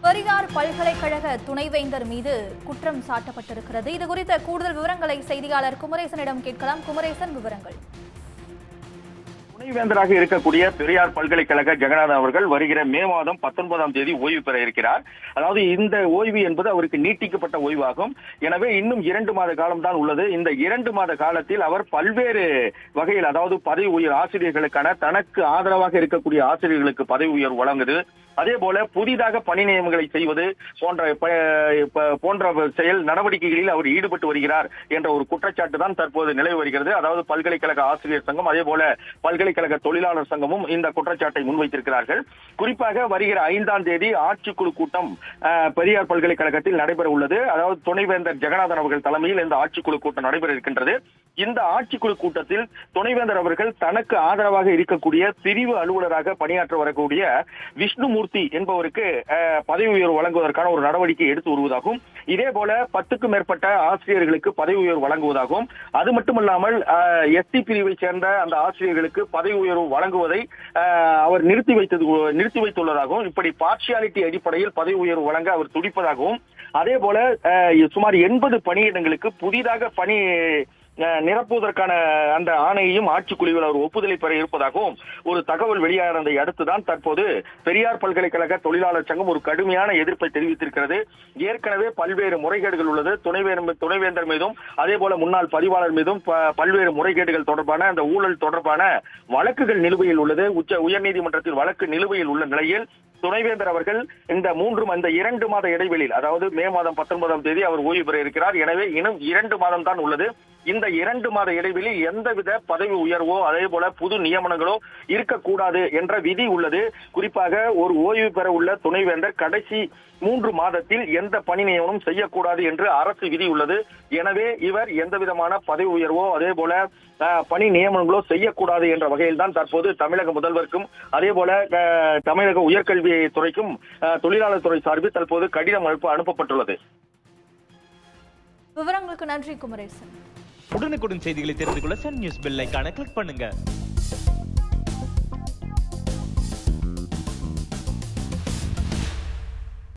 பெரியார் பல்கலைக்கழக துணைவேந்தர் மீது குற்றம் சாட்டப்பட்டிருக்கிறது. இது குறித்த கூடுதல் விவரங்களை செய்தியாளர் குமரேசனிடம் கேட்கலாம். குமரேசன், விவரங்கள். துணைவேந்தராக இருக்கக்கூடிய பெரியார் பல்கலைக்கழக ஜெகநாதன் அவர்கள் வருகிற மே மாதம் 19ஆம் தேதி ஓய்வு பெற இருக்கிறார். அதாவது இந்த ஓய்வு என்பது அவருக்கு நீட்டிக்கப்பட்ட ஓய்வாகும். எனவே இன்னும் 2 மாத காலம் தான் உள்ளது. இந்த 2 மாத காலத்தில் அவர் பல்வேறு வகையில், அதாவது பதவி உயர் ஆசிரியர்களுக்கான தனக்கு ஆதரவாக இருக்கக்கூடிய ஆசிரியர்களுக்கு பதவி உயர்வு வழங்குது, அதே போல புதிதாக பணி நியமனங்களை செய்வது போன்ற செயல் நடவடிக்கைகளில் அவர் ஈடுபட்டு வருகிறார் என்ற ஒரு குற்றச்சாட்டு தான் தற்போது நிலவி வருகிறது. அதாவது பல்கலைக்கழக ஆசிரியர் சங்கம், அதே போல பல்கலைக்கழக தொழிலாளர் சங்கமும் இந்த குற்றச்சாட்டை முன்வைத்திருக்கிறார்கள். குறிப்பாக வருகிற 5ஆம் தேதி ஆட்சிக்குழு கூட்டம் பெரியார் பல்கலைக்கழகத்தில் நடைபெற உள்ளது. அதாவது துணைவேந்தர் ஜெகநாதன் அவர்கள் தலைமையில் இந்த ஆட்சிக்குழு கூட்டம் நடைபெற இருக்கின்றது. இந்த ஆட்சிக்குழு கூட்டத்தில் துணைவேந்தர் அவர்கள் தனக்கு ஆதரவாக இருக்கக்கூடிய பிரிவு அலுவலராக பணியாற்ற வரக்கூடிய விஷ்ணுமூர்த்தி என்பவருக்கு பதவி உயர்வு வழங்குவதற்கான ஒரு நடவடிக்கை எடுத்து வருவதாகவும், இதே போல 10க்கும் மேற்பட்ட ஆசிரியர்களுக்கு பதவி உயர்வு வழங்குவதாகவும், அது மட்டுமல்லாமல் எஸ்டி பிரிவை சேர்ந்த அந்த ஆசிரியர்களுக்கு பதவி உயர்வு வழங்குவதை அவர் நிறுத்தி வைத்துள்ளதாகவும், இப்படி பார்ஷியாலிட்டி அடிப்படையில் பதவி உயர்வு வழங்க அவர் துடிப்பதாகவும், அதே போல சுமார் 80 பணியிடங்களுக்கு புதிதாக பணி நிரப்புவதற்கான அந்த ஆணையையும் ஆட்சிக்குழுவில் அவர் ஒப்புதலை பெற இருப்பதாகவும் ஒரு தகவல் வெளியானதை அடுத்துதான் தற்போது பெரியார் பல்கலைக்கழக தொழிலாளர் சங்கம் ஒரு கடுமையான எதிர்ப்பை தெரிவித்திருக்கிறது. ஏற்கனவே பல்வேறு முறைகேடுகள் உள்ளது. துணைவேந்தர் மீதும் அதே போல முன்னாள் பதிவாளர் மீதும் பல்வேறு முறைகேடுகள் தொடர்பான அந்த ஊழல் தொடர்பான வழக்குகள் நிலுவையில் உள்ளது. உயர்நீதிமன்றத்தில் வழக்கு நிலுவையில் உள்ள நிலையில் துணைவேந்தர் அவர்கள் இந்த 2 மாத இடைவெளியில், அதாவது மே மாதம் 19ஆம் தேதி அவர் ஓய்வு பெற இருக்கிறார். எனவே இன்னும் 2 மாதம் தான் உள்ளது. இந்த 2 மாத இடைவெளியில் எந்தவித பதவி உயர்வோ அதே போல புது நியமனங்களோ இருக்கக்கூடாது என்ற விதி உள்ளது. குறிப்பாக ஒரு ஓய்வு பெற உள்ள துணைவேந்தர் கடைசி 3 மாதத்தில் எந்த பணி நியமனம் செய்யக்கூடாது என்று அரசு விதி உள்ளது. எனவே இவர் எந்த விதமான பதவி உயர்வோ அதே போல பணி நியமனங்களோ செய்யக்கூடாது என்ற வகையில் தான் தற்போது தமிழக முதல்வருக்கும் அதே போல தமிழக உயர்கல்வி துறைக்கும் தொழிலாளர் துறை சார்பில் தற்போது கடிதம் அனுப்பப்பட்டுள்ளது. விவரங்களுக்கு நன்றி குமரேசன். உடனுக்குடன் செய்திகளை தெரிந்து கொள்ள சன் நியூஸ் பெல் ஐகானை கிளிக் பண்ணுங்க.